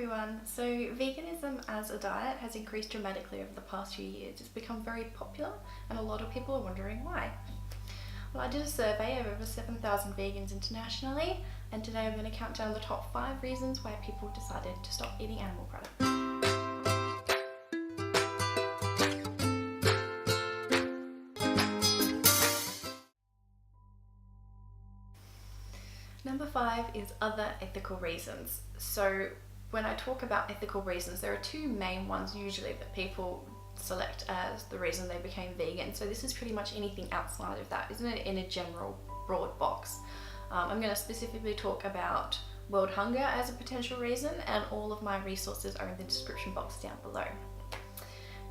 everyone. So veganism as a diet has increased dramatically over the past few years. It's become very popular and a lot of people are wondering why. Well, I did a survey of over 7,000 vegans internationally, and today I'm going to count down the top 5 reasons why people decided to stop eating animal products. Number 5 is other ethical reasons. So when I talk about ethical reasons, there are two main ones usually that people select as the reason they became vegan. So this is pretty much anything outside of that, isn't it, in a general broad box. I'm going to specifically talk about world hunger as a potential reason, and all of my resources are in the description box down below.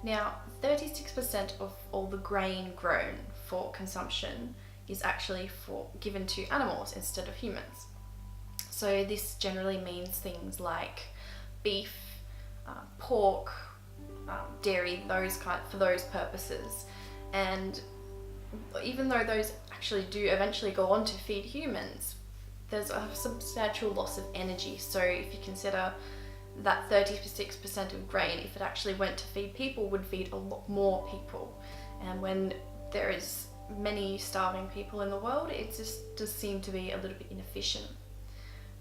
Now, 36% of all the grain grown for consumption is actually given to animals instead of humans. So this generally means things like beef, pork, dairy, for those purposes. And even though those actually do eventually go on to feed humans, there's a substantial loss of energy. So if you consider that 36% of grain, if it actually went to feed people, would feed a lot more people. And when there is many starving people in the world, it just does seem to be a little bit inefficient.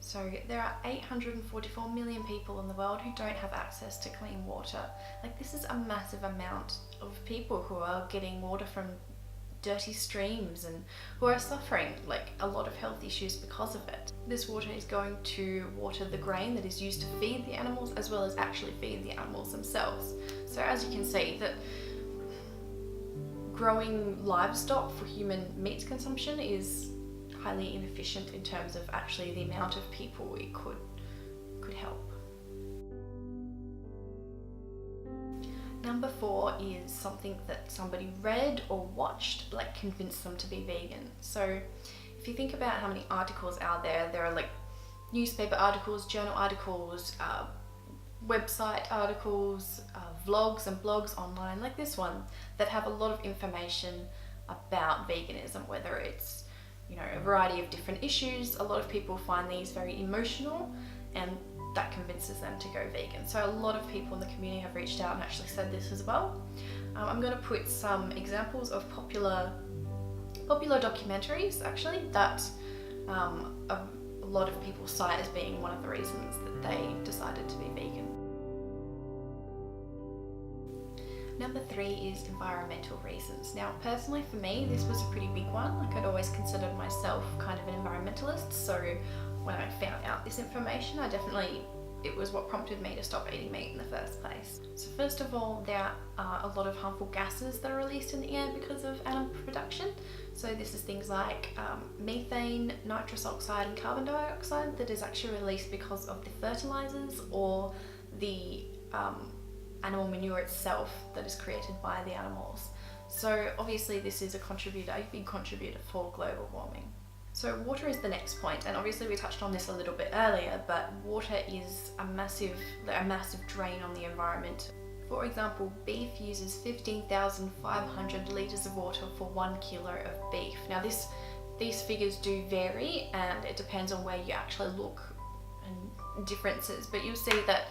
So there are 844 million people in the world who don't have access to clean water. Like, this is a massive amount of people who are getting water from dirty streams and who are suffering like a lot of health issues because of it. This water is going to water the grain that is used to feed the animals, as well as actually feed the animals themselves. So as you can see, that growing livestock for human meat consumption is highly inefficient in terms of actually the amount of people it could help. Number 4 is something that somebody read or watched like convinced them to be vegan. So if you think about how many articles out there are like newspaper articles, journal articles, website articles, vlogs and blogs online like this one that have a lot of information about veganism, whether it's, you know, a variety of different issues. A lot of people find these very emotional, and that convinces them to go vegan. So a lot of people in the community have reached out and actually said this as well. I'm going to put some examples of popular documentaries actually that a lot of people cite as being one of the reasons that they decided to be vegan. Number 3 is environmental reasons. Now, personally for me, this was a pretty big one. Like, I'd always considered myself kind of an environmentalist, so when I found out this information, it was what prompted me to stop eating meat in the first place. So first of all, there are a lot of harmful gases that are released in the air because of animal production. So this is things like methane, nitrous oxide and carbon dioxide that is actually released because of the fertilizers or the animal manure itself that is created by the animals. So obviously this is a big contributor for global warming. So water is the next point, and obviously we touched on this a little bit earlier, but water is a massive drain on the environment. For example, beef uses 15,500 litres of water for 1 kilo of beef. Now these figures do vary, and it depends on where you actually look and differences, but you'll see that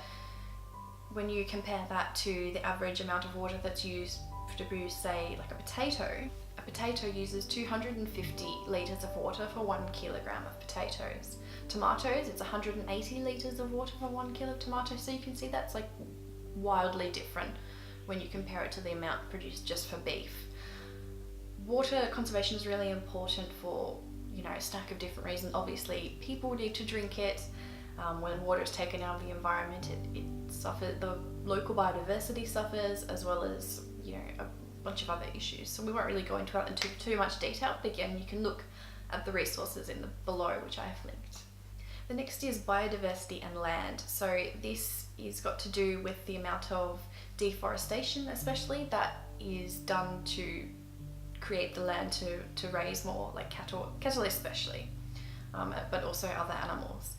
when you compare that to the average amount of water that's used to produce, say, like a potato uses 250 litres of water for 1 kilogram of potatoes. Tomatoes, it's 180 litres of water for 1 kilo of tomatoes, so you can see that's like wildly different when you compare it to the amount produced just for beef. Water conservation is really important for, you know, a stack of different reasons. Obviously, people need to drink it. When water is taken out of the environment, it suffers, the local biodiversity suffers, as well as, you know, a bunch of other issues. So we won't really go into that into too much detail, but again, you can look at the resources below, which I have linked. The next is biodiversity and land. So this is got to do with the amount of deforestation, especially, that is done to create the land to raise more like cattle especially, but also other animals.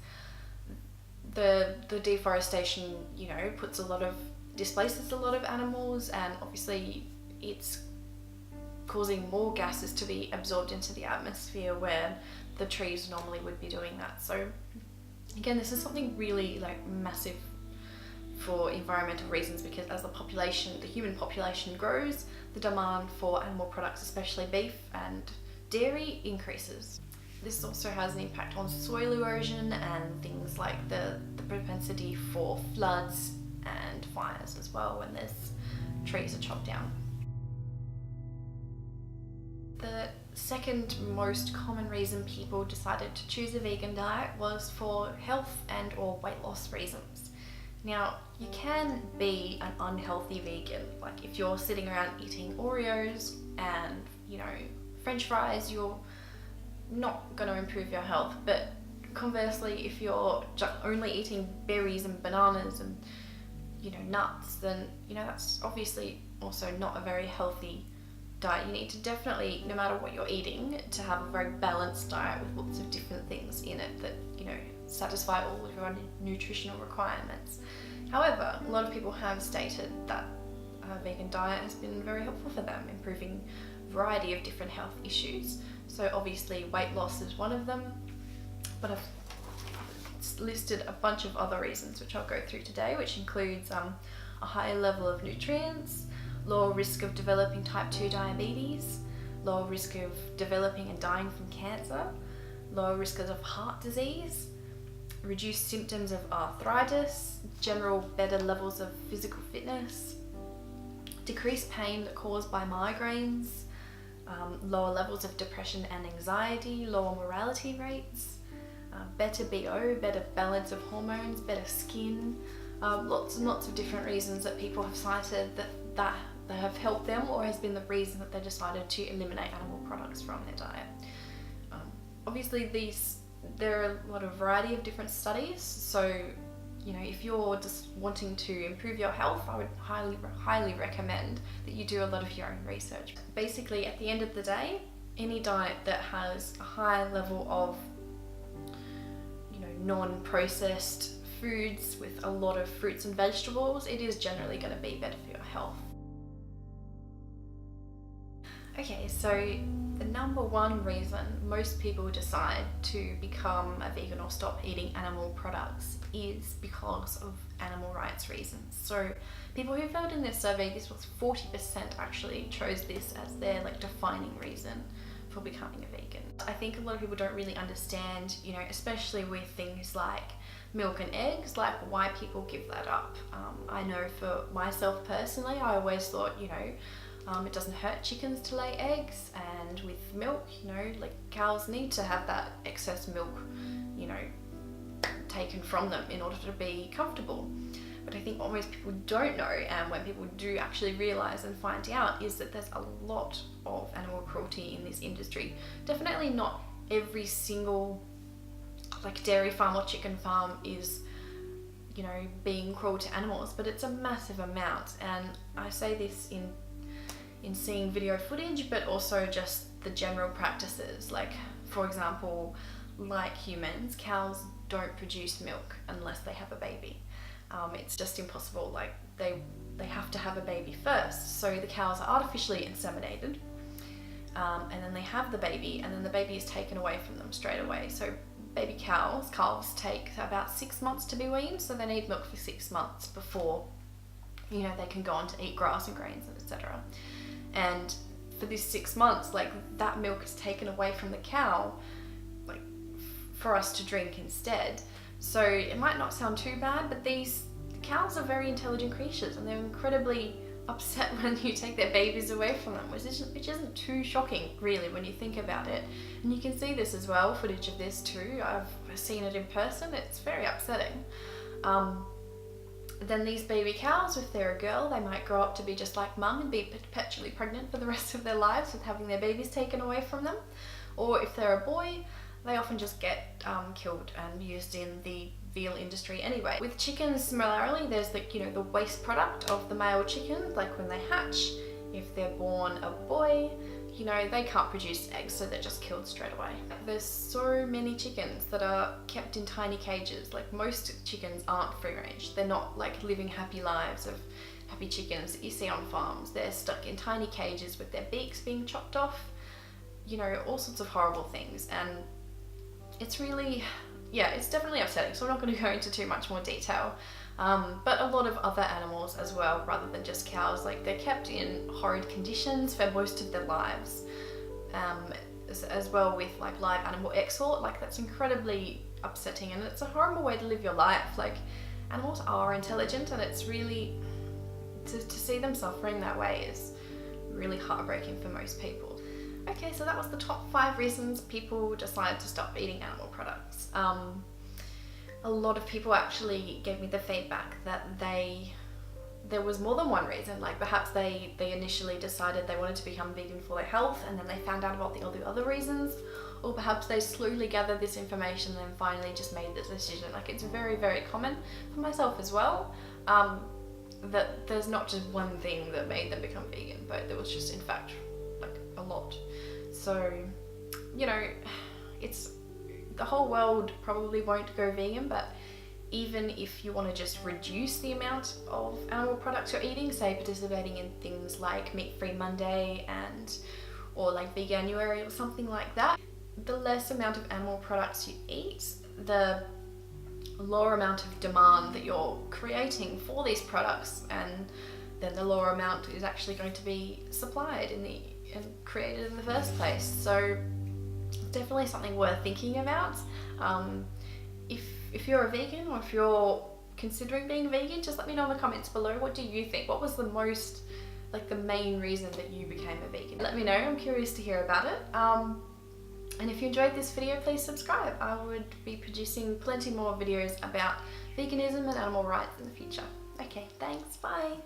The deforestation, you know, displaces a lot of animals, and obviously it's causing more gases to be absorbed into the atmosphere where the trees normally would be doing that. So again, this is something really like massive for environmental reasons, because as the human population grows, the demand for animal products, especially beef and dairy, increases. This also has an impact on soil erosion and things like the propensity for floods and fires as well when there's trees are chopped down. The second most common reason people decided to choose a vegan diet was for health and or weight loss reasons. Now, you can be an unhealthy vegan. Like if you're sitting around eating Oreos and, French fries, you're not going to improve your health. But conversely, if you're only eating berries and bananas and, nuts, then, that's obviously also not a very healthy diet. You need to definitely, no matter what you're eating, to have a very balanced diet with lots of different things in it that, satisfy all of your nutritional requirements. However, a lot of people have stated that a vegan diet has been very helpful for them, improving a variety of different health issues. So obviously weight loss is one of them, but I've listed a bunch of other reasons which I'll go through today, which includes a higher level of nutrients, lower risk of developing type 2 diabetes, lower risk of developing and dying from cancer, lower risk of heart disease, reduced symptoms of arthritis, general better levels of physical fitness, decreased pain caused by migraines, lower levels of depression and anxiety, lower mortality rates, better BO, better balance of hormones, better skin, lots and lots of different reasons that people have cited that have helped them, or has been the reason that they decided to eliminate animal products from their diet. Obviously there are a lot of variety of different studies, so if you're just wanting to improve your health, I would highly recommend that you do a lot of your own research. Basically, at the end of the day, any diet that has a high level of non-processed foods with a lot of fruits and vegetables, it is generally going to be better for your health. Okay, so the number one reason most people decide to become a vegan or stop eating animal products is because of animal rights reasons. So people who filled in this survey, this was 40% actually chose this as their defining reason for becoming a vegan. I think a lot of people don't really understand, especially with things like milk and eggs, why people give that up. I know for myself personally, I always thought, it doesn't hurt chickens to lay eggs, and with milk, cows need to have that excess milk, taken from them in order to be comfortable. But I think what most people don't know, and when people do actually realise and find out, is that there's a lot of animal cruelty in this industry. Definitely not every single dairy farm or chicken farm is being cruel to animals, but it's a massive amount. And I say this in seeing video footage, but also just the general practices. For example, like humans, cows don't produce milk unless they have a baby. It's just impossible. They have to have a baby first. So the cows are artificially inseminated, and then they have the baby, and then the baby is taken away from them straight away. So baby calves take about 6 months to be weaned, so they need milk for 6 months before they can go on to eat grass and grains, etc. And for this 6 months, that milk is taken away from the cow, for us to drink instead. So it might not sound too bad, but these cows are very intelligent creatures, and they're incredibly upset when you take their babies away from them, which isn't too shocking really when you think about it. And you can see this as well, footage of this too. I've seen it in person. It's very upsetting. Then these baby cows, if they're a girl, they might grow up to be just like mum and be perpetually pregnant for the rest of their lives with having their babies taken away from them. Or if they're a boy, they often just get killed and used in the veal industry anyway. With chickens, similarly, there's the waste product of the male chicken, when they hatch. If they're born a boy, they can't produce eggs, so they're just killed straight away. There's so many chickens that are kept in tiny cages. Most chickens aren't free range. They're not living happy lives of happy chickens that you see on farms. They're stuck in tiny cages with their beaks being chopped off, all sorts of horrible things. And it's really, it's definitely upsetting, so I'm not going to go into too much more detail. but a lot of other animals as well, rather than just cows. Like, they're kept in horrid conditions for most of their lives, as well with like live animal export. Like, that's incredibly upsetting, and it's a horrible way to live your life. Like, animals are intelligent, and it's really, to see them suffering that way is really heartbreaking for most people. Okay, so that was the top 5 reasons people decided to stop eating animal products. A lot of people actually gave me the feedback that there was more than one reason. Like, perhaps they initially decided they wanted to become vegan for their health, and then they found out about all the other reasons, or perhaps they slowly gathered this information and then finally just made the decision. Like, it's very, very common for myself as well, that there's not just one thing that made them become vegan, but there was just, in fact, like, a lot. So, you know, it's, the whole world probably won't go vegan, but even if you want to just reduce the amount of animal products you're eating, say participating in things like Meat Free Monday or like Veganuary or something like that, the less amount of animal products you eat, the lower amount of demand that you're creating for these products, and then the lower amount is actually going to be supplied and created in the first place. So definitely something worth thinking about. If you're a vegan, or if you're considering being vegan, just let me know in the comments below. What do you think? What was the most, like, the main reason that you became a vegan? Let me know, I'm curious to hear about it. And if you enjoyed this video, please subscribe. I would be producing plenty more videos about veganism and animal rights in the future. Okay, thanks, bye.